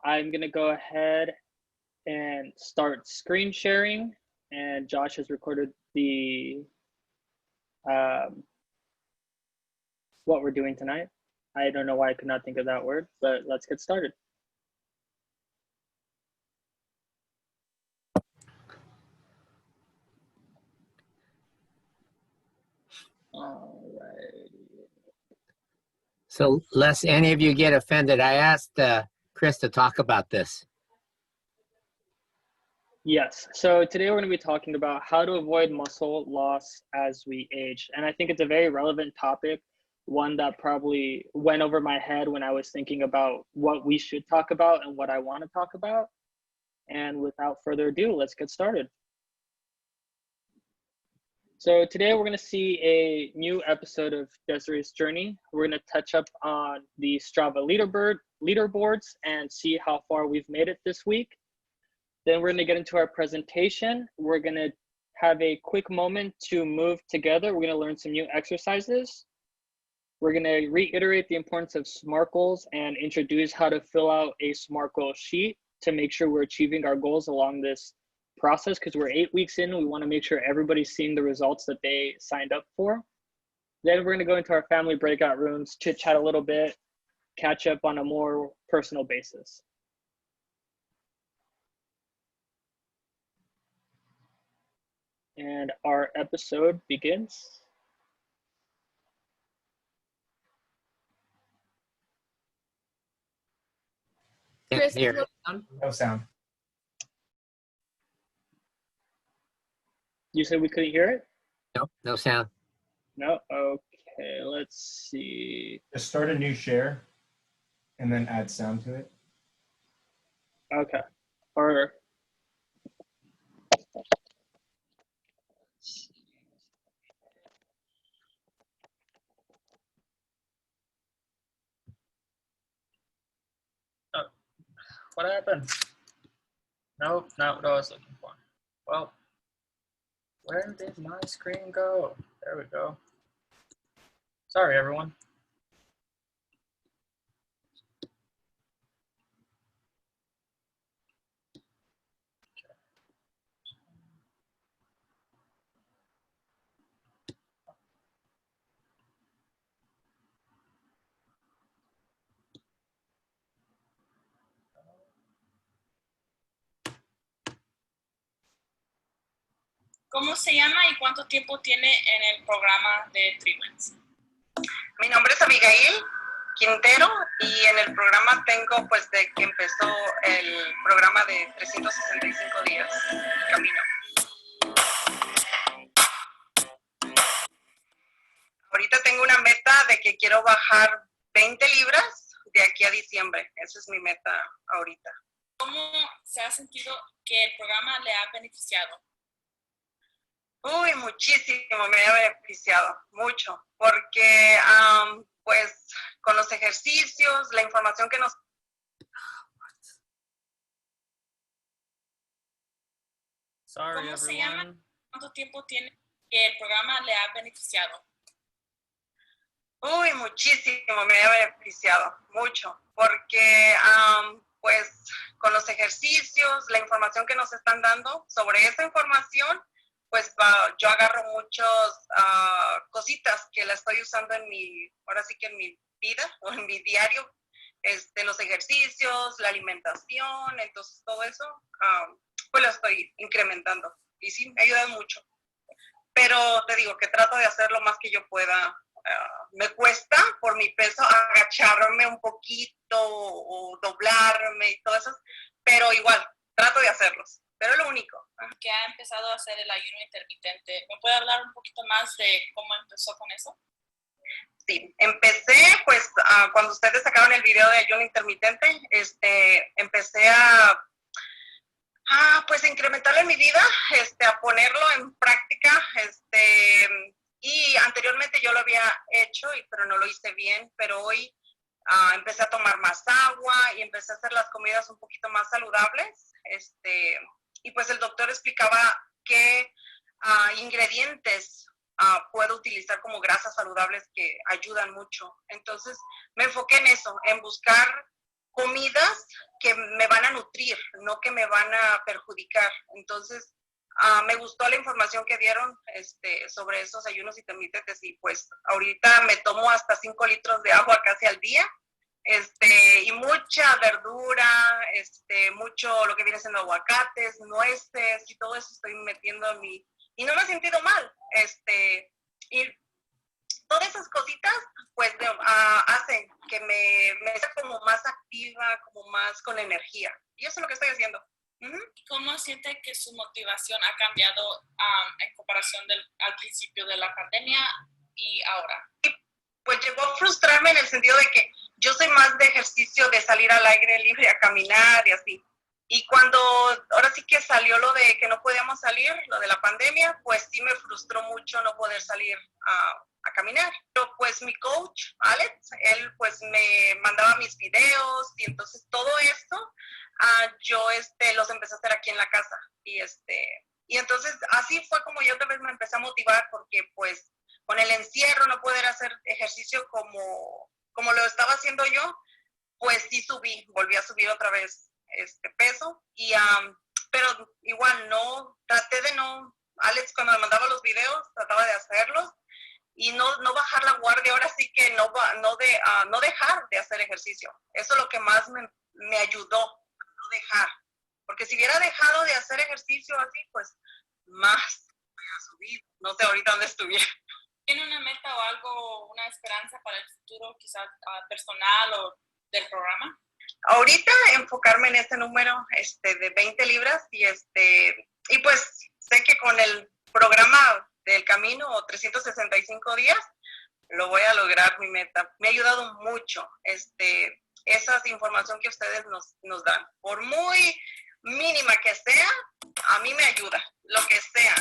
I'm gonna go ahead and start screen sharing, and Josh has recorded the what we're doing tonight. I don't know why I could not think of that word, but let's get started. All right. So lest any of you get offended, I asked Chris to talk about this. Yes, so today we're going to be talking about how to avoid muscle loss as we age. And I think it's a very relevant topic, one that probably went over my head when I was thinking about what we should talk about and what I want to talk about. And without further ado, let's get started. So today we're going to see a new episode of Desiree's Journey. We're going to touch up on the Strava leaderboards and see how far we've made it this week. Then we're going to get into our presentation. We're going to have a quick moment to move together. We're going to learn some new exercises. We're going to reiterate the importance of SMART goals and introduce how to fill out a SMART goal sheet to make sure we're achieving our goals along this process, because we're 8 weeks in. We want to make sure everybody's seeing the results that they signed up for. Then we're going to go into our family breakout rooms, chit chat a little bit, catch up on a more personal basis. And our episode begins. Can't hear. No sound. You said we couldn't hear it? No, no sound. No? Okay, let's see. Just start a new share and then add sound to it. Okay. Or what happened? Nope, not what I was looking for. Well, where did my screen go? There we go. Sorry, everyone. ¿Cómo se llama y cuánto tiempo tiene en el programa de Triwins? Mi nombre es Abigail Quintero y en el programa tengo pues de que empezó el programa de 365 días camino. Ahorita tengo una meta de que quiero bajar 20 libras de aquí a diciembre. Esa es mi meta ahorita. ¿Cómo se ha sentido que el programa le ha beneficiado? Uy, muchísimo, me ha beneficiado, mucho, porque pues con los ejercicios, la información que nos... Sorry, ¿Cómo se everyone. llama? ¿Cuánto tiempo tiene que el programa le ha beneficiado? Uy, muchísimo, me ha beneficiado, mucho, porque pues con los ejercicios, la información que nos están dando, sobre esa información, pues yo agarro muchas cositas que la estoy usando en mi, ahora sí que en mi vida o en mi diario, los ejercicios, la alimentación, entonces todo eso, pues lo estoy incrementando y sí, me ayuda mucho. Pero te digo que trato de hacer lo más que yo pueda. Me cuesta por mi peso agacharme un poquito o doblarme y todo eso, pero igual, trato de hacerlos. Pero es lo único. Que ha empezado a hacer el ayuno intermitente. ¿Me puede hablar un poquito más de cómo empezó con eso? Sí, empecé pues cuando ustedes sacaron el video de ayuno intermitente, empecé a pues incrementarlo en mi vida, a ponerlo en práctica, y anteriormente yo lo había hecho, pero no lo hice bien, pero hoy empecé a tomar más agua y empecé a hacer las comidas un poquito más saludables, y pues el doctor explicaba qué ingredientes puedo utilizar como grasas saludables que ayudan mucho. Entonces me enfoqué en eso, en buscar comidas que me van a nutrir, no que me van a perjudicar. Entonces, me gustó la información que dieron sobre esos ayunos intermitentes y pues ahorita me tomo hasta 5 litros de agua casi al día, y mucha verdura, mucho lo que viene siendo aguacates, nueces y todo eso estoy metiendo en mi, y no me he sentido mal, y todas esas cositas pues hacen que me sea como más activa, como más con energía, y eso es lo que estoy haciendo. ¿Cómo siente que su motivación ha cambiado en comparación al principio de la pandemia y ahora? Pues llegó a frustrarme en el sentido de que yo soy más de ejercicio, de salir al aire libre a caminar y así. Y cuando ahora sí que salió lo de que no podíamos salir, lo de la pandemia, pues sí me frustró mucho no poder salir a caminar. Pero pues mi coach, Alex, él pues me mandaba mis videos y entonces todo esto yo los empecé a hacer aquí en la casa. Y entonces así fue como yo otra vez me empecé a motivar porque pues con el encierro no poder hacer ejercicio como lo estaba haciendo yo, pues sí volví a subir otra vez peso, pero igual traté de Alex cuando me mandaba los videos, trataba de hacerlos y no bajar la guardia, ahora sí que no dejar de hacer ejercicio. Eso es lo que más me ayudó, no dejar, porque si hubiera dejado de hacer ejercicio así, pues más hubiera subido, no sé ahorita dónde estuviera. ¿Tiene una meta o algo, una esperanza para el futuro, quizás personal o del programa? Ahorita enfocarme en este número de 20 libras y pues sé que con el programa del camino o 365 días lo voy a lograr mi meta. Me ha ayudado mucho esa información que ustedes nos dan. Por muy mínima que sea, a mí me ayuda, lo que sea.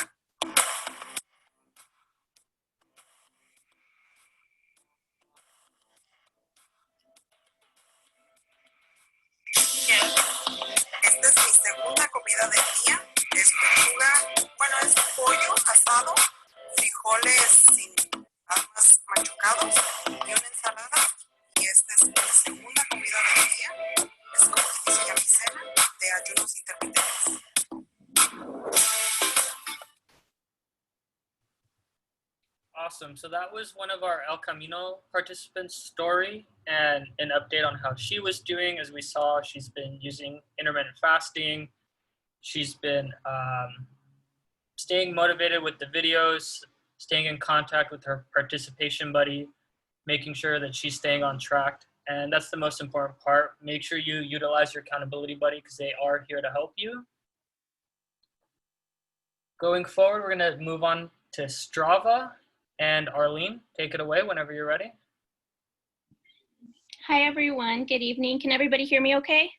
Esta es mi segunda comida del día. Es pechuga, bueno, es pollo asado, frijoles sin nada más machucados y una ensalada. Y esta es mi segunda comida del día. Es como que dice ya mi cena de ayunos intermitentes. Awesome. So that was one of our El Camino participants' story and an update on how she was doing. As we saw, she's been using intermittent fasting. She's been staying motivated with the videos, staying in contact with her participation buddy, making sure that she's staying on track. And that's the most important part. Make sure you utilize your accountability buddy because they are here to help you. Going forward, we're going to move on to Strava. And Arlene, take it away whenever you're ready. Hi, everyone. Good evening. Can everybody hear me okay?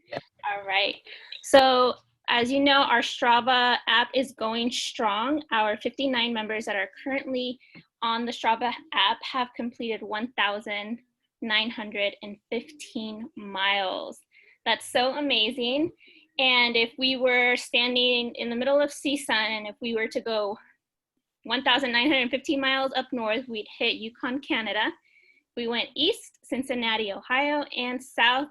Yeah. All right. So as you know, our Strava app is going strong. Our 59 members that are currently on the Strava app have completed 1,915 miles. That's so amazing. And if we were standing in the middle of CSUN and if we were to go 1,915 miles up north, we'd hit Yukon, Canada. We went east, Cincinnati, Ohio, and south,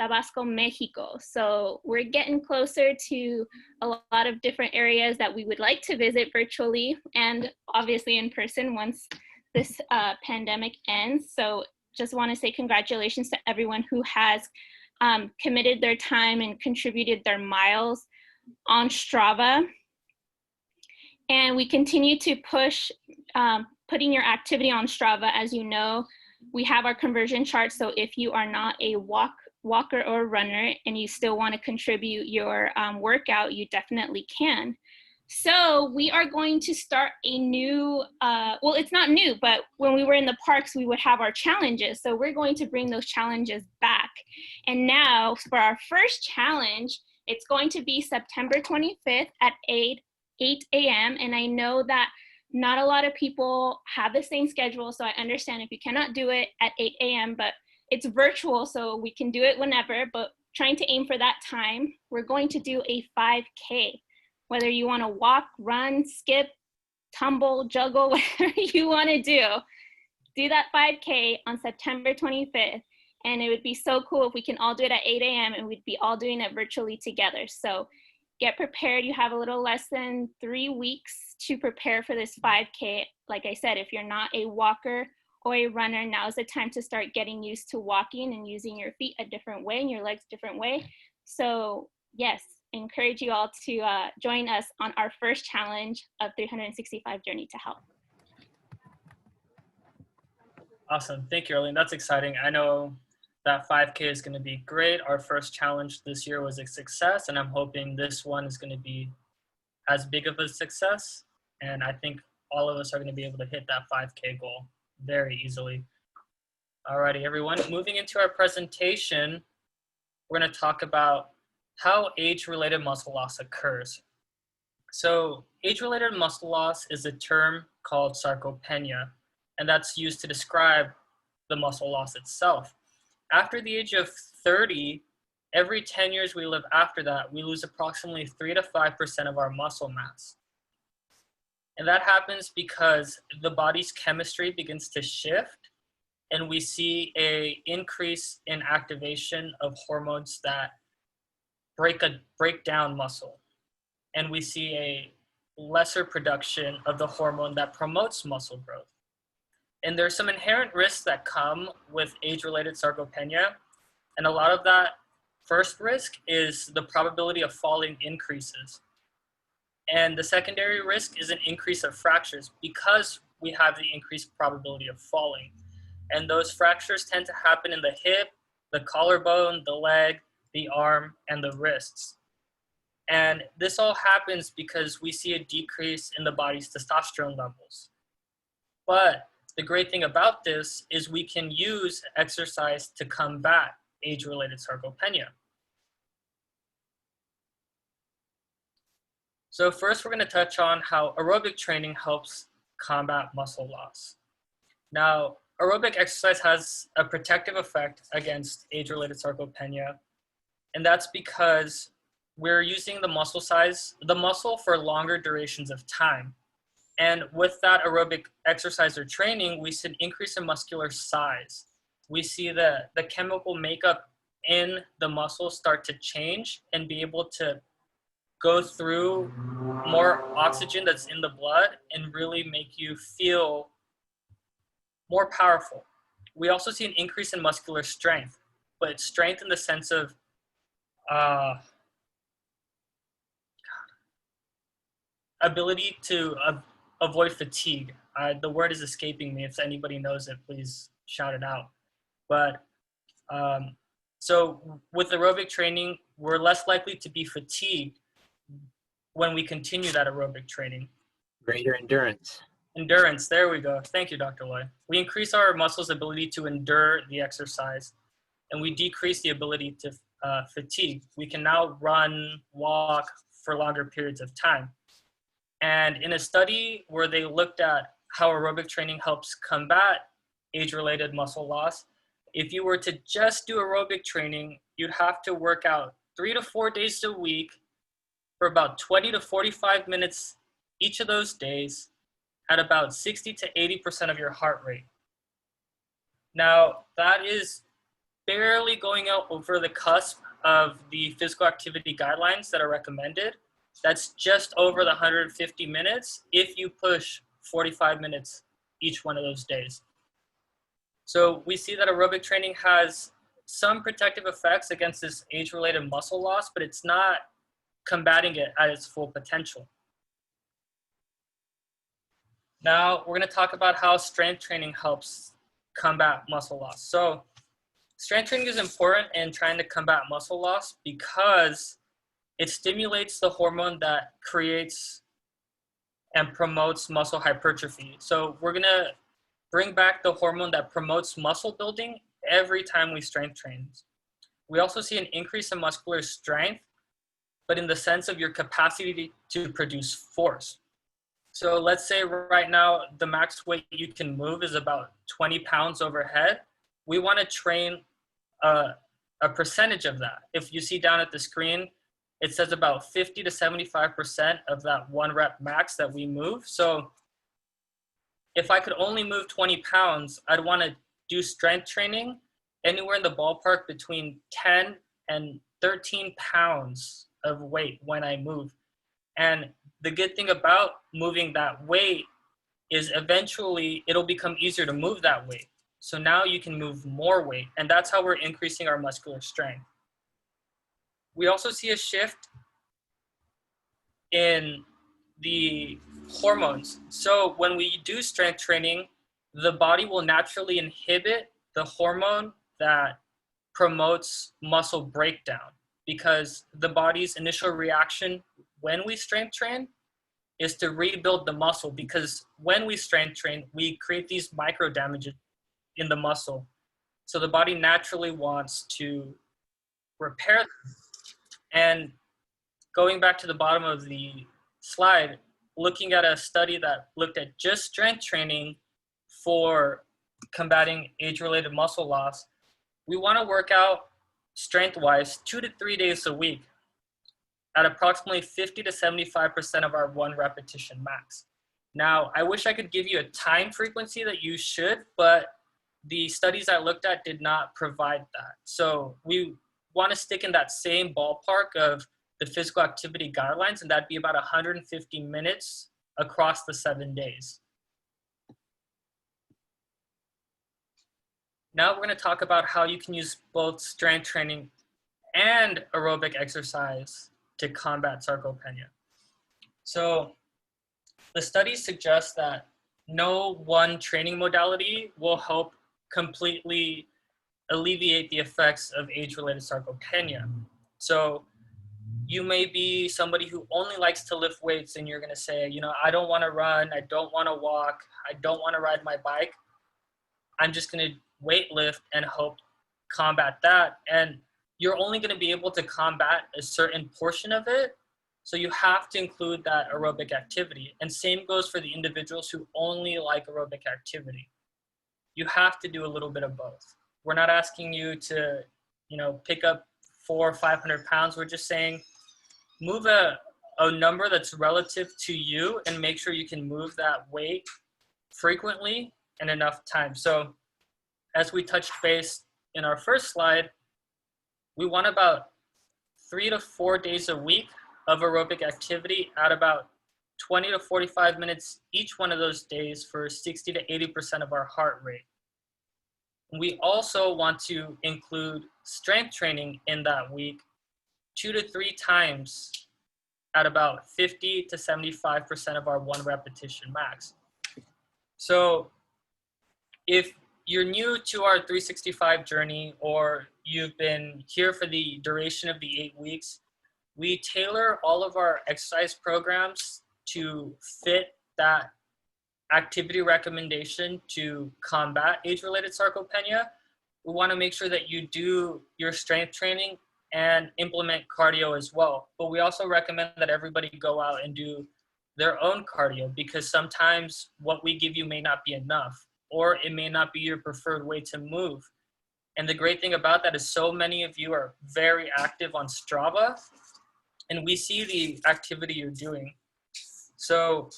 Tabasco, Mexico. So we're getting closer to a lot of different areas that we would like to visit virtually and obviously in person once this pandemic ends. So just want to say congratulations to everyone who has committed their time and contributed their miles on Strava. And we continue to push putting your activity on Strava. As you know, we have our conversion chart. So if you are not a walker or runner and you still want to contribute your workout, you definitely can. So we are going to start a new, well, it's not new, but when we were in the parks, we would have our challenges. So we're going to bring those challenges back. And now for our first challenge, it's going to be September 25th at 8 a.m. And I know that not a lot of people have the same schedule, so I understand if you cannot do it at 8 a.m., but it's virtual, so we can do it whenever, but trying to aim for that time. We're going to do a 5K. Whether you want to walk, run, skip, tumble, juggle, whatever you want to do that 5K on September 25th. And it would be so cool if we can all do it at 8 a.m. and we'd be all doing it virtually together. So get prepared. You have a little less than 3 weeks to prepare for this 5K. Like I said, if you're not a walker or a runner, now is the time to start getting used to walking and using your feet a different way and your legs a different way. So yes, encourage you all to join us on our first challenge of 365 Journey to Health. Awesome. Thank you, Arlene. That's exciting. I know that 5K is going to be great. Our first challenge this year was a success, and I'm hoping this one is going to be as big of a success. And I think all of us are going to be able to hit that 5K goal very easily. Alrighty, everyone. Moving into our presentation, we're going to talk about how age-related muscle loss occurs. So age-related muscle loss is a term called sarcopenia, and that's used to describe the muscle loss itself. After the age of 30, every 10 years we live after that, we lose approximately 3 to 5% of our muscle mass. And that happens because the body's chemistry begins to shift, and we see an increase in activation of hormones that break down muscle. And we see a lesser production of the hormone that promotes muscle growth. And there's some inherent risks that come with age-related sarcopenia. And a lot of that first risk is the probability of falling increases. And the secondary risk is an increase of fractures because we have the increased probability of falling. And those fractures tend to happen in the hip, the collarbone, the leg, the arm, and the wrists. And this all happens because we see a decrease in the body's testosterone levels. But the great thing about this is we can use exercise to combat age-related sarcopenia. So first, we're going to touch on how aerobic training helps combat muscle loss. Now, aerobic exercise has a protective effect against age-related sarcopenia, and that's because we're using the muscle for longer durations of time. And with that aerobic exercise or training, we see an increase in muscular size. We see the chemical makeup in the muscle start to change and be able to go through more oxygen that's in the blood and really make you feel more powerful. We also see an increase in muscular strength, but strength in the sense of ability to avoid fatigue. The word is escaping me. If anybody knows it, please shout it out. But so with aerobic training, we're less likely to be fatigued when we continue that aerobic training. Greater endurance. Endurance, there we go. Thank you, Dr. Loy. We increase our muscles' ability to endure the exercise, and we decrease the ability to fatigue. We can now run, walk for longer periods of time. And in a study where they looked at how aerobic training helps combat age-related muscle loss, if you were to just do aerobic training, you'd have to work out 3 to 4 days a week for about 20 to 45 minutes each of those days at about 60 to 80% of your heart rate. Now, that is barely going out over the cusp of the physical activity guidelines that are recommended. That's just over the 150 minutes if you push 45 minutes each one of those days. So we see that aerobic training has some protective effects against this age-related muscle loss, but it's not combating it at its full potential. Now we're going to talk about how strength training helps combat muscle loss. So strength training is important in trying to combat muscle loss because it stimulates the hormone that creates and promotes muscle hypertrophy. So we're going to bring back the hormone that promotes muscle building every time we strength train. We also see an increase in muscular strength, but in the sense of your capacity to produce force. So let's say right now the max weight you can move is about 20 pounds overhead. We want to train a percentage of that. If you see down at the screen, it says about 50 to 75% of that 1 rep max that we move. So if I could only move 20 pounds, I'd want to do strength training anywhere in the ballpark between 10 and 13 pounds of weight when I move. And the good thing about moving that weight is eventually it'll become easier to move that weight. So now you can move more weight, and that's how we're increasing our muscular strength. We also see a shift in the hormones. So when we do strength training, the body will naturally inhibit the hormone that promotes muscle breakdown, because the body's initial reaction when we strength train is to rebuild the muscle, because when we strength train, we create these micro damages in the muscle. So the body naturally wants to repair them. And going back to the bottom of the slide, looking at a study that looked at just strength training for combating age-related muscle loss, we want to work out strength-wise 2 to 3 days a week at approximately 50 to 75% of our 1 repetition max. Now, I wish I could give you a time frequency that you should, but the studies I looked at did not provide that. So we want to stick in that same ballpark of the physical activity guidelines, and that'd be about 150 minutes across the 7 days. Now we're going to talk about how you can use both strength training and aerobic exercise to combat sarcopenia. So the studies suggest that no one training modality will help completely alleviate the effects of age-related sarcopenia. So you may be somebody who only likes to lift weights, and you're going to say, you know, I don't want to run, I don't want to walk, I don't want to ride my bike. I'm just going to weight lift and hope combat that. And you're only going to be able to combat a certain portion of it. So you have to include that aerobic activity. And same goes for the individuals who only like aerobic activity. You have to do a little bit of both. We're not asking you to, you know, pick up 400 or 500 pounds. We're just saying move a number that's relative to you and make sure you can move that weight frequently and enough time. So as we touched base in our first slide, we want about 3 to 4 days a week of aerobic activity at about 20 to 45 minutes each one of those days for 60 to 80% of our heart rate. We also want to include strength training in that week 2 to 3 times at about 50 to 75% of our 1 repetition max. So if you're new to our 365 journey, or you've been here for the duration of the 8 weeks, we tailor all of our exercise programs to fit that activity recommendation to combat age-related sarcopenia. We want to make sure that you do your strength training and implement cardio as well. But we also recommend that everybody go out and do their own cardio, because sometimes what we give you may not be enough, or it may not be your preferred way to move. And the great thing about that is so many of you are very active on Strava, and we see the activity you're doing. So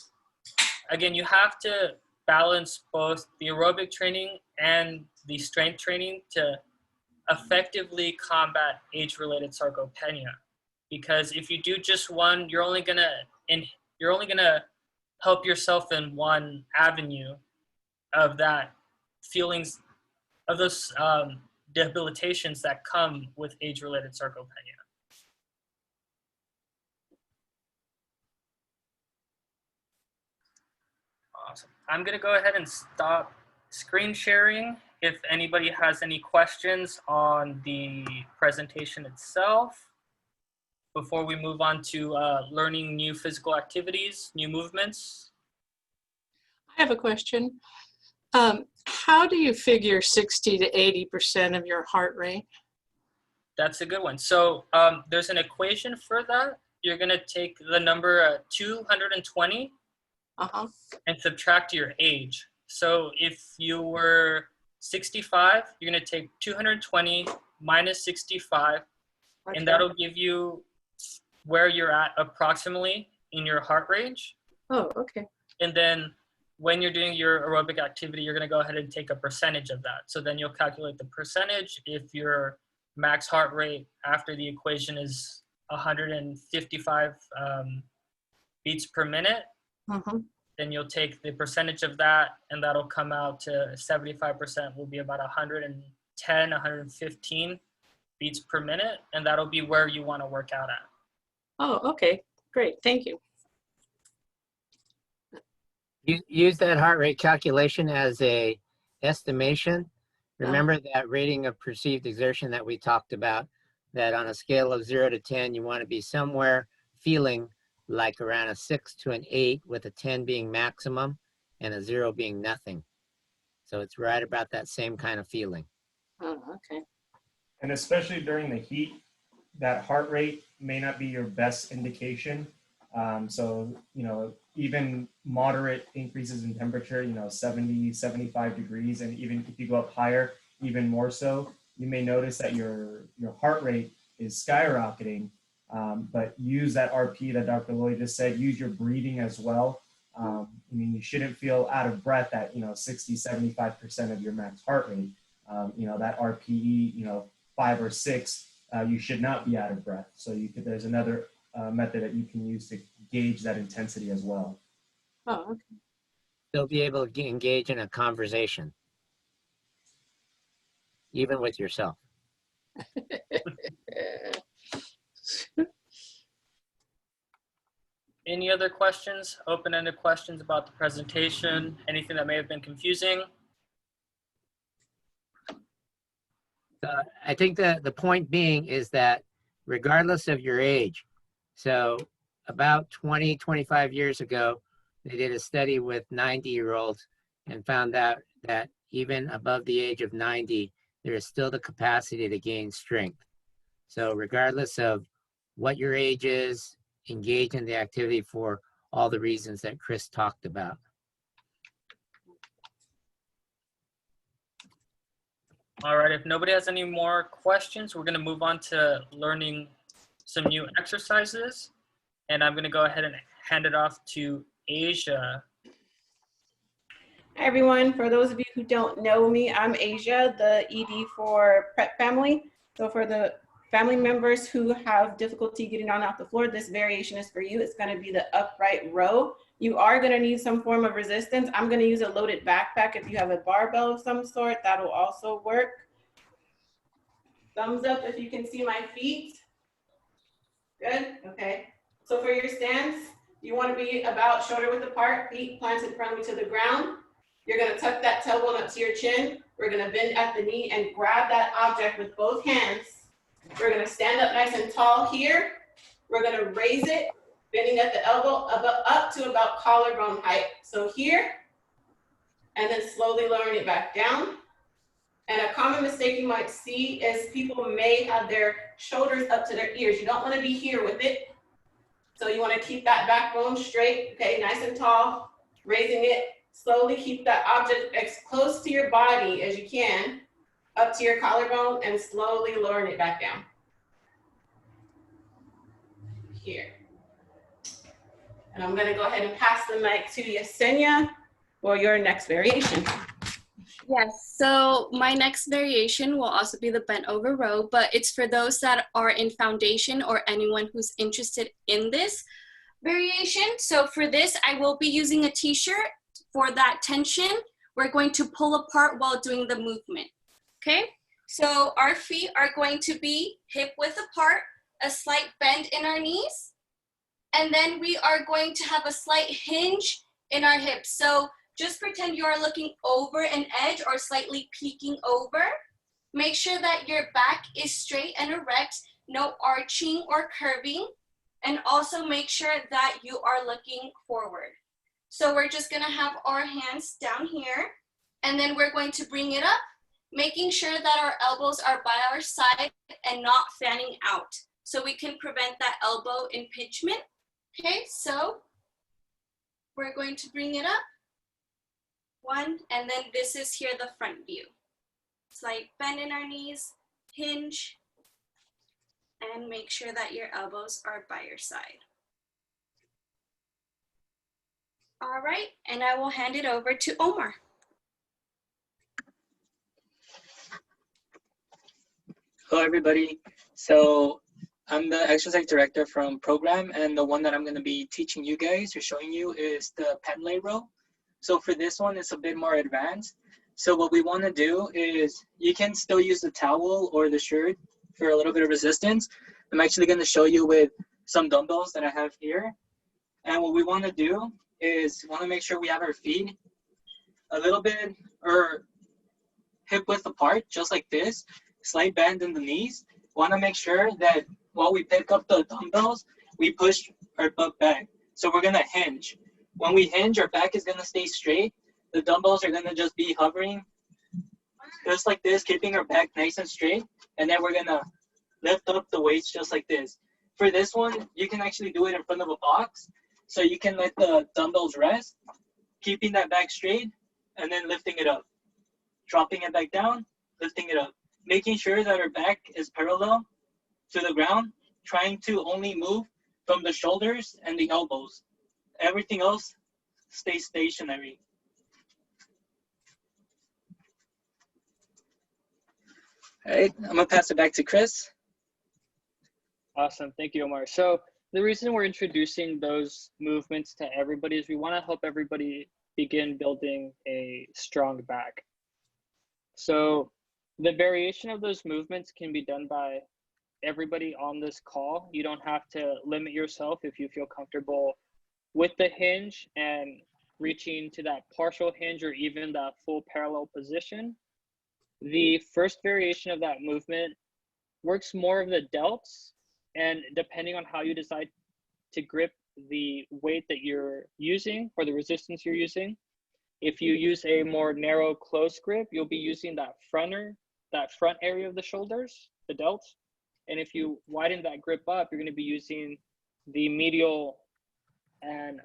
again, you have to balance both the aerobic training and the strength training to effectively combat age-related sarcopenia. Because if you do just one, you're only gonna help yourself in one avenue of that feelings of those debilitations that come with age-related sarcopenia. Awesome. I'm gonna go ahead and stop screen sharing. If anybody has any questions on the presentation itself, before we move on to learning new physical activities, new movements. I have a question. How do you figure 60 to 80% of your heart rate? That's a good one. So there's an equation for that. You're gonna take the number 220 and subtract your age. So if you were 65, you're gonna take 220 minus 65, Okay. and that'll give you where you're at approximately in your heart range. Oh, okay. And then when you're doing your aerobic activity, you're going to go ahead and take a percentage of that. So then you'll calculate the percentage. If your max heart rate after the equation is 155 beats per minute, then you'll take the percentage of that, and that'll come out to 75% will be about 110, 115 beats per minute, and that'll be where you want to work out at. Oh, okay, great, thank you. Use that heart rate calculation as a estimation. Remember that rating of perceived exertion that we talked about, that on a scale of 0 to 10, you want to be somewhere feeling like around a 6 to an 8, with a 10 being maximum and a 0 being nothing. So it's right about that same kind of feeling. Oh, okay. And especially during the heat, that heart rate may not be your best indication. So, even moderate increases in temperature, 70, 75 degrees, and even if you go up higher, even more so, you may notice that your heart rate is skyrocketing. But use that RP that Dr. Lloyd just said, use your breathing as well. You shouldn't feel out of breath at, 60, 75% of your max heart rate. That RPE, 5 or 6, you should not be out of breath. So there's another method that you can use to gauge that intensity as well. Oh, okay. Still be able to engage in a conversation, even with yourself. Any other questions, open-ended questions about the presentation, anything that may have been confusing? I think that the point being is that regardless of your age, so about 20, 25 years ago, they did a study with 90-year-olds and found out that even above the age of 90, there is still the capacity to gain strength. So regardless of what your age is, engage in the activity for all the reasons that Chris talked about. All right, if nobody has any more questions, we're going to move on to learning some new exercises. And I'm going to go ahead and hand it off to Asia. Hi everyone, for those of you who don't know me, I'm Asia, the ED for Prep Family. So for the family members who have difficulty getting on off the floor, this variation is for you. It's going to be the upright row. You are going to need some form of resistance. I'm going to use a loaded backpack. If you have a barbell of some sort, that'll also work. Thumbs up if you can see my feet. Good, okay. So for your stance, you want to be about shoulder width apart, feet planted firmly to the ground. You're going to tuck that tailbone up to your chin. We're going to bend at the knee and grab that object with both hands. We're going to stand up nice and tall here. We're going to raise it, bending at the elbow up to about collarbone height. So here, and then slowly lowering it back down. And a common mistake you might see is people may have their shoulders up to their ears. You don't want to be here with it. So you want to keep that backbone straight, okay, nice and tall, raising it. Slowly keep that object as close to your body as you can, up to your collarbone, and slowly lowering it back down. Here. And I'm going to go ahead and pass the mic to Yesenia for your next variation. Yes, so my next variation will also be the bent over row, but it's for those that are in foundation or anyone who's interested in this variation. So for this, I will be using a t-shirt. For that tension, we're going to pull apart while doing the movement, okay? So our feet are going to be hip width apart, a slight bend in our knees, and then we are going to have a slight hinge in our hips. So just pretend you are looking over an edge or slightly peeking over. Make sure that your back is straight and erect, no arching or curving, and also make sure that you are looking forward. So we're just gonna have our hands down here, and then we're going to bring it up, making sure that our elbows are by our side and not fanning out, so we can prevent that elbow impingement. Okay, so we're going to bring it up. One, and then this is here the front view. Slight bend in our knees, hinge, and make sure that your elbows are by your side. All right, and I will hand it over to Omar. Hello, everybody. So I'm the exercise director from program, and the one that I'm going to be teaching you guys or showing you is the pen lay row. So for this one, it's a bit more advanced. So what we want to do is you can still use the towel or the shirt for a little bit of resistance. I'm actually going to show you with some dumbbells that I have here. And what we want to do is want to make sure we have our feet a little bit or hip width apart, just like this. Slight bend in the knees. Want to make sure that while we pick up the dumbbells, we push our butt back. So we're going to hinge. When we hinge, our back is going to stay straight. The dumbbells are going to just be hovering just like this, keeping our back nice and straight. And then we're going to lift up the weights just like this. For this one, you can actually do it in front of a box. So you can let the dumbbells rest, keeping that back straight, and then lifting it up. Dropping it back down, lifting it up. Making sure that our back is parallel to the ground, trying to only move from the shoulders and the elbows. Everything else stays stationary. All right, I'm gonna pass it back to Chris. Awesome, thank you, Omar. So the reason we're introducing those movements to everybody is we want to help everybody begin building a strong back. So the variation of those movements can be done by everybody on this call. You don't have to limit yourself if you feel comfortable with the hinge and reaching to that partial hinge or even that full parallel position. The first variation of that movement works more of the delts, and depending on how you decide to grip the weight that you're using or the resistance you're using, if you use a more narrow close grip, you'll be using that front area of the shoulders, the delts. And if you widen that grip up, you're going to be using the medial and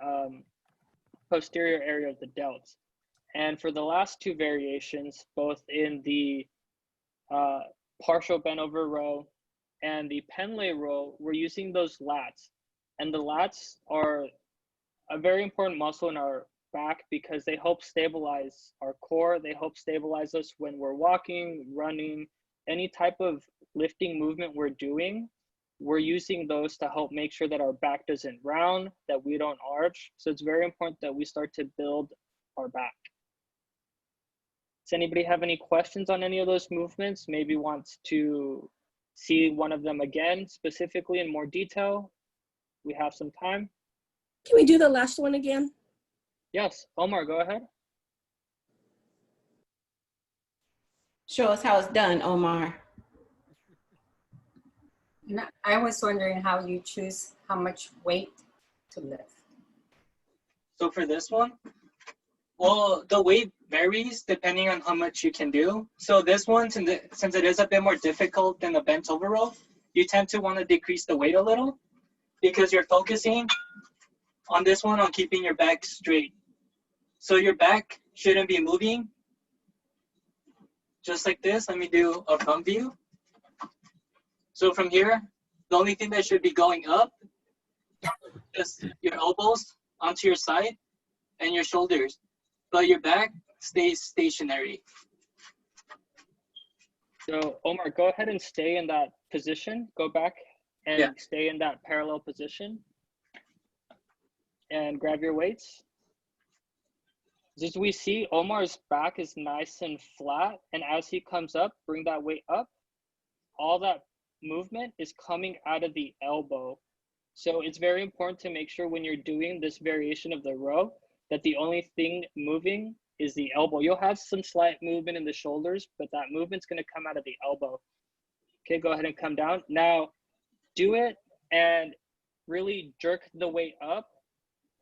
posterior area of the delts. And for the last two variations, both in the partial bent over row and the pen lay row, we're using those lats. And the lats are a very important muscle in our back because they help stabilize our core. They help stabilize us when we're walking, running, any type of lifting movement we're doing. We're using those to help make sure that our back doesn't round, that we don't arch. So it's very important that we start to build our back. Does anybody have any questions on any of those movements? Maybe wants to see one of them again, specifically in more detail? We have some time. Can we do the last one again? Yes, Omar, go ahead. Show us how it's done, Omar. I was wondering how you choose how much weight to lift. So for this one, well, the weight varies depending on how much you can do. So this one, since it is a bit more difficult than the bent over row, you tend to want to decrease the weight a little because you're focusing on this one on keeping your back straight. So your back shouldn't be moving. Just like this, let me do a front view. So from here, the only thing that should be going up is your elbows onto your side and your shoulders, but your back stays stationary. So Omar, go ahead and stay in that position. Go back and stay in that parallel position. And grab your weights. As we see, Omar's back is nice and flat. And as he comes up, bring that weight up. All that movement is coming out of the elbow. So it's very important to make sure when you're doing this variation of the row that the only thing moving is the elbow. You'll have some slight movement in the shoulders, but that movement's going to come out of the elbow. Okay, go ahead and come down. Now, do it and really jerk the weight up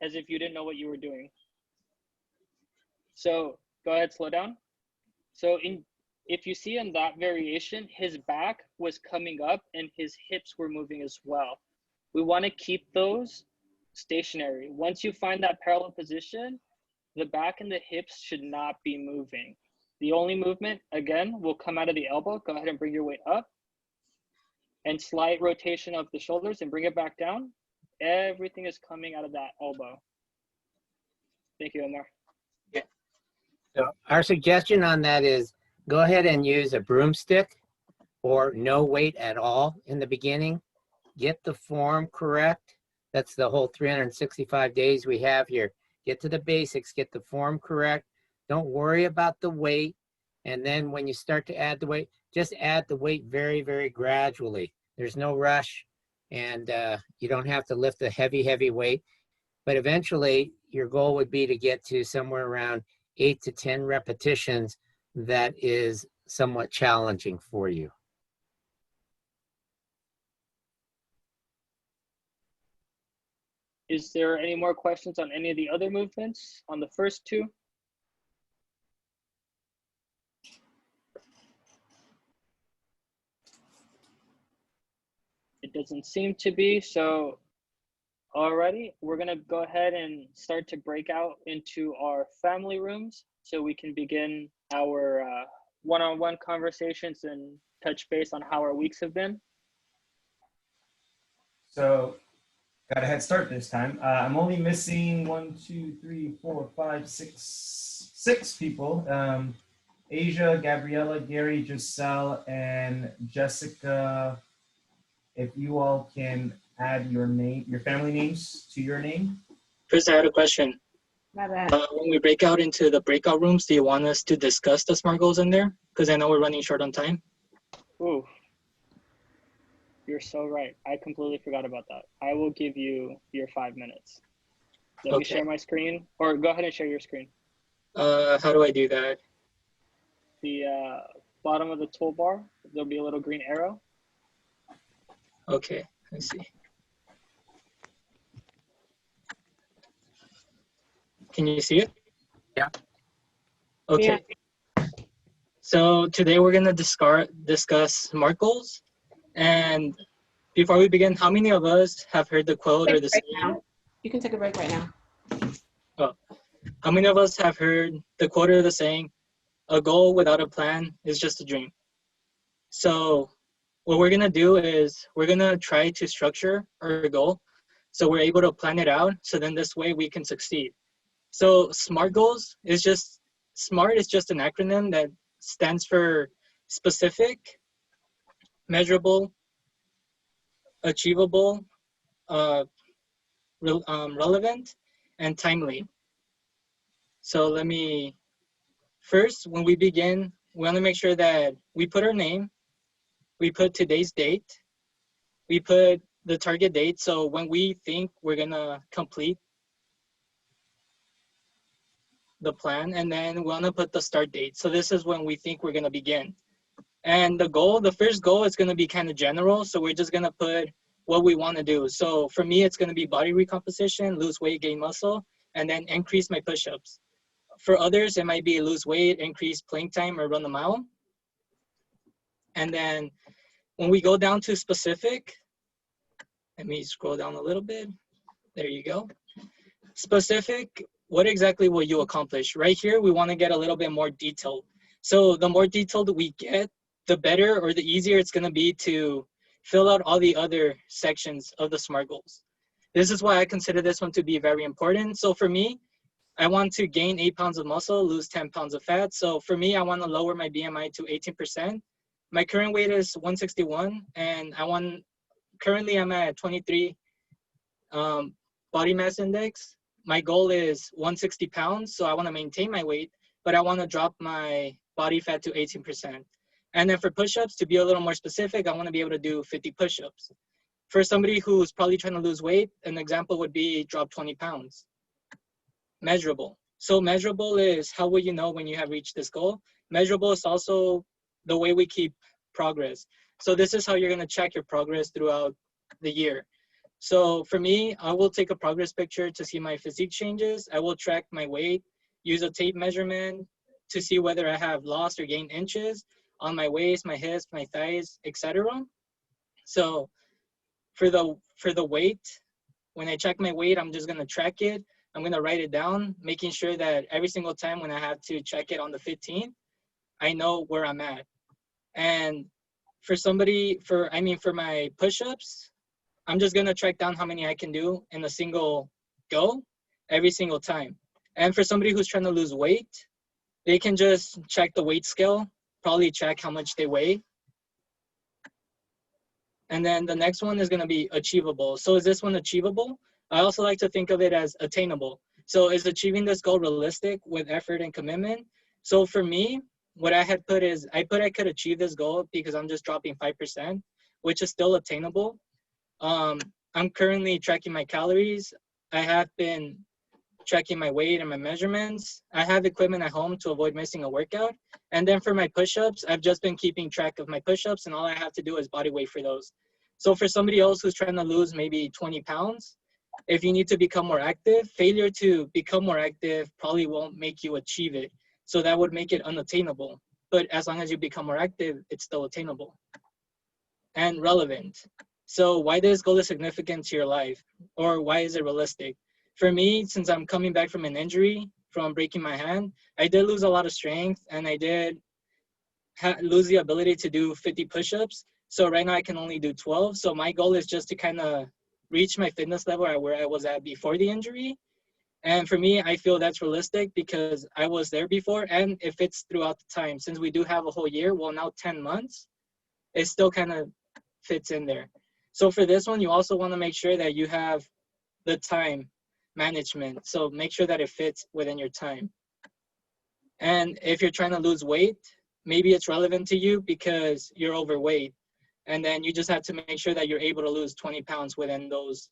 as if you didn't know what you were doing. So go ahead, slow down. So if you see in that variation, his back was coming up and his hips were moving as well. We want to keep those stationary. Once you find that parallel position, the back and the hips should not be moving. The only movement, again, will come out of the elbow. Go ahead and bring your weight up. And slight rotation of the shoulders and bring it back down. Everything is coming out of that elbow. Thank you, Omar. So our suggestion on that is go ahead and use a broomstick or no weight at all in the beginning. Get the form correct. That's the whole 365 days we have here. Get to the basics, get the form correct. Don't worry about the weight. And then when you start to add the weight, just add the weight very, very gradually. There's no rush, and you don't have to lift a heavy, heavy weight. But eventually, your goal would be to get to somewhere around 8 to 10 repetitions that is somewhat challenging for you. Is there any more questions on any of the other movements on the first two? It doesn't seem to be, so alrighty, we're gonna go ahead and start to break out into our family rooms so we can begin our one-on-one conversations and touch base on how our weeks have been. So, got a head start this time. I'm only missing 6 people. Asia, Gabriella, Gary, Giselle, and Jessica. If you all can add your family names to your name. Chris, I had a question. My bad. When we break out into the breakout rooms, do you want us to discuss the SMART goals in there? Because I know we're running short on time. Ooh, you're so right. I completely forgot about that. I will give you your 5 minutes. Let me share my screen, or go ahead and share your screen. How do I do that? The bottom of the toolbar, there'll be a little green arrow. Okay, let's see. Can you see it? Yeah. Okay. Yeah. So today we're gonna discuss SMART goals. And before we begin, how many of us have heard the quote or the saying? You can take a break right now. Oh, how many of us have heard the quote or the saying, a goal without a plan is just a dream? So what we're gonna do is we're gonna try to structure our goal so we're able to plan it out, so then this way we can succeed. So SMART goals is just, SMART is just an acronym that stands for specific, measurable, achievable, relevant, and timely. So first, when we begin, we want to make sure that we put our name, we put today's date, we put the target date. So when we think we're gonna complete the plan, and then we want to put the start date. So this is when we think we're gonna begin. And the first goal is gonna be kind of general. So we're just gonna put what we want to do. So for me, it's gonna be body recomposition, lose weight, gain muscle, and then increase my push-ups. For others, it might be lose weight, increase plank time, or run a mile. And then when we go down to specific, let me scroll down a little bit. There you go. Specific, what exactly will you accomplish? Right here, we want to get a little bit more detailed. So the more detailed we get, the better or the easier it's going to be to fill out all the other sections of the SMART goals. This is why I consider this one to be very important. So for me, I want to gain 8 pounds of muscle, lose 10 pounds of fat. So for me, I want to lower my BMI to 18%. My current weight is 161, and currently I'm at 23 body mass index. My goal is 160 pounds, so I want to maintain my weight, but I want to drop my body fat to 18%. And then for push-ups, to be a little more specific, I want to be able to do 50 push-ups. For somebody who's probably trying to lose weight, an example would be drop 20 pounds. Measurable. So measurable is how will you know when you have reached this goal? Measurable is also the way we keep progress. So this is how you're going to check your progress throughout the year. So for me, I will take a progress picture to see my physique changes. I will track my weight, use a tape measurement to see whether I have lost or gained inches on my waist, my hips, my thighs, etc. So for the weight, when I check my weight, I'm just going to track it. I'm going to write it down, making sure that every single time when I have to check it on the 15th, I know where I'm at. And for my push-ups, I'm just going to track down how many I can do in a single go every single time. And for somebody who's trying to lose weight, they can just check the weight scale, probably check how much they weigh. And then the next one is going to be achievable. So is this one achievable? I also like to think of it as attainable. So is achieving this goal realistic with effort and commitment? So for me, what I had put is, I could achieve this goal because I'm just dropping 5%, which is still attainable. I'm currently tracking my calories. I have been tracking my weight and my measurements. I have equipment at home to avoid missing a workout. And then for my push-ups, I've just been keeping track of my push-ups, and all I have to do is body weight for those. So for somebody else who's trying to lose maybe 20 pounds, if you need to become more active, failure to become more active probably won't make you achieve it. So that would make it unattainable. But as long as you become more active, it's still attainable and relevant. So why this goal is significant to your life, or why is it realistic? For me, since I'm coming back from an injury, from breaking my hand, I did lose a lot of strength, and I did lose the ability to do 50 push-ups. So right now I can only do 12. So my goal is just to kind of reach my fitness level at where I was at before the injury. And for me, I feel that's realistic because I was there before, and it fits throughout the time. Since we do have a whole year, well, now 10 months, it still kind of fits in there. So for this one, you also want to make sure that you have the time management. So make sure that it fits within your time. And if you're trying to lose weight, maybe it's relevant to you because you're overweight. And then you just have to make sure that you're able to lose 20 pounds within those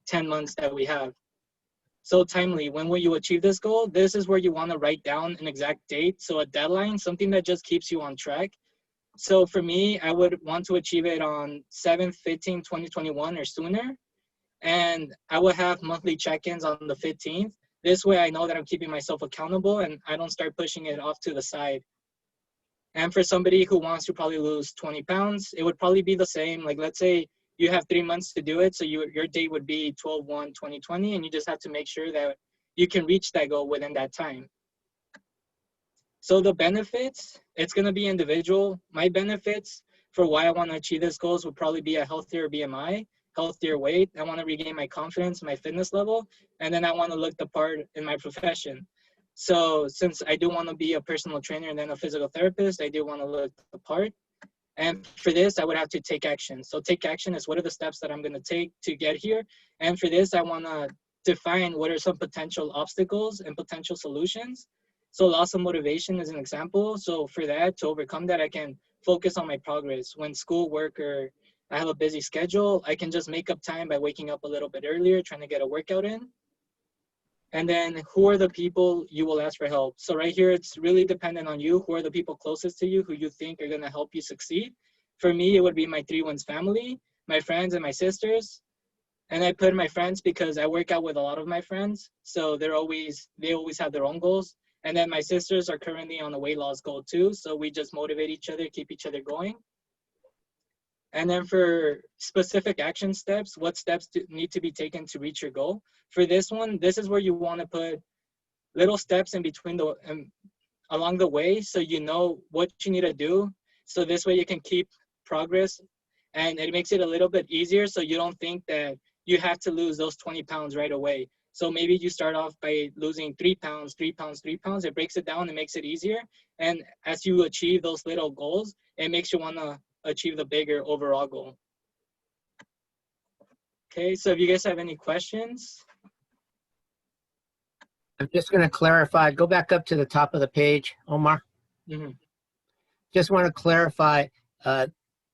10 months that we have. So timely, when will you achieve this goal? This is where you want to write down an exact date. So a deadline, something that just keeps you on track. So for me, I would want to achieve it on 7/15/2021 or sooner. And I will have monthly check-ins on the 15th. This way I know that I'm keeping myself accountable and I don't start pushing it off to the side. And for somebody who wants to probably lose 20 pounds, it would probably be the same. Like, let's say you have 3 months to do it. So your date would be 12/1/2020, and you just have to make sure that you can reach that goal within that time. So the benefits, it's going to be individual. My benefits for why I want to achieve this goals would probably be a healthier BMI, healthier weight. I want to regain my confidence, my fitness level, and then I want to look the part in my profession. So since I do want to be a personal trainer and then a physical therapist, I do want to look the part. And for this, I would have to take action. So take action is what are the steps that I'm going to take to get here. And for this, I want to define what are some potential obstacles and potential solutions. So loss of motivation is an example. So for that, to overcome that, I can focus on my progress. When school, work, or I have a busy schedule, I can just make up time by waking up a little bit earlier, trying to get a workout in. And then who are the people you will ask for help? So right here, it's really dependent on you. Who are the people closest to you who you think are going to help you succeed? For me, it would be my 3-1s family, my friends, and my sisters. And I put my friends because I work out with a lot of my friends. So they always have their own goals. And then my sisters are currently on a weight loss goal too. So we just motivate each other, keep each other going. And then for specific action steps, what steps need to be taken to reach your goal? For this one, this is where you want to put little steps in between along the way, so you know what you need to do. So this way you can keep progress, and it makes it a little bit easier. So you don't think that you have to lose those 20 pounds right away. So maybe you start off by losing 3 pounds, 3 pounds, 3 pounds. It breaks it down and makes it easier. And as you achieve those little goals, it makes you want to achieve the bigger overall goal. Okay, so if you guys have any questions. I'm just going to clarify, go back up to the top of the page, Omar. Mm-hmm. Just want to clarify,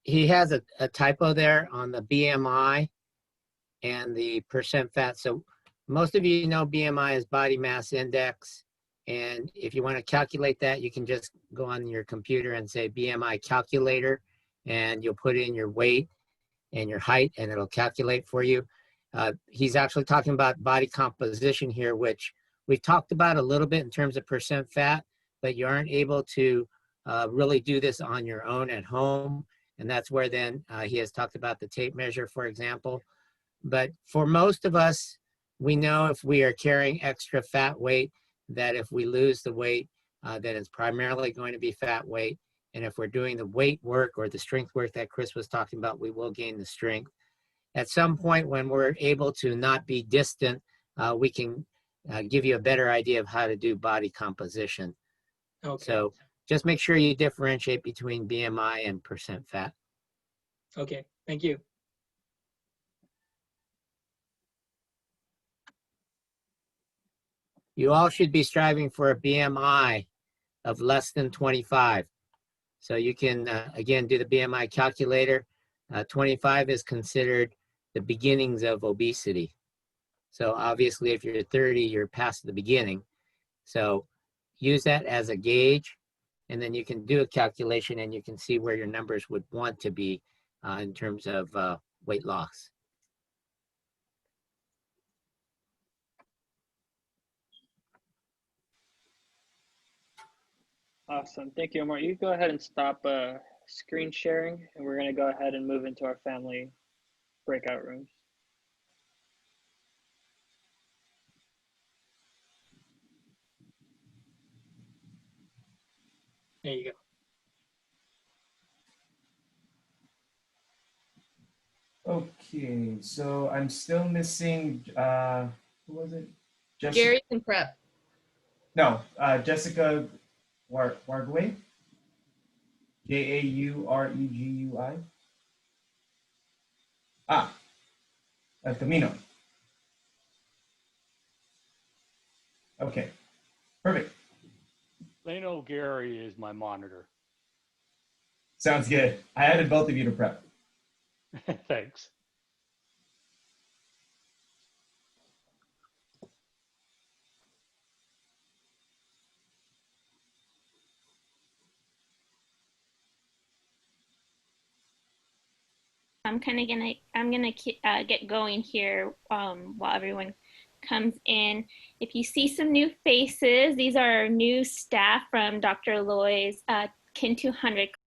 he has a typo there on the BMI and the percent fat. So most of you know BMI is body mass index. And if you want to calculate that, you can just go on your computer and say BMI calculator, and you'll put in your weight and your height, and it'll calculate for you. He's actually talking about body composition here, which we've talked about a little bit in terms of percent fat, but you aren't able to really do this on your own at home. And that's where then he has talked about the tape measure, for example. But for most of us, we know if we are carrying extra fat weight, that if we lose the weight, that it's primarily going to be fat weight. And if we're doing the weight work or the strength work that Chris was talking about, we will gain the strength. At some point when we're able to not be distant, we can give you a better idea of how to do body composition. Okay. So just make sure you differentiate between BMI and percent fat. Okay. Thank you. You all should be striving for a BMI of less than 25. So you can, again, do the BMI calculator. 25 is considered the beginnings of obesity. So obviously, if you're 30, you're past the beginning. So use that as a gauge, and then you can do a calculation and you can see where your numbers would want to be in terms of weight loss. Awesome. Thank you, Omar. You go ahead and stop screen sharing, and we're going to go ahead and move into our family breakout rooms. There you go. Okay, so I'm still missing, who was it? Gary's in prep. No, Jessica Wargui. Jauregui. El Camino. Okay, perfect. Leno Gary is my monitor. Sounds good. I added both of you to prep. Thanks. I'm gonna get going here while everyone comes in. If you see some new faces, these are our new staff from Dr. Loy's Kin 200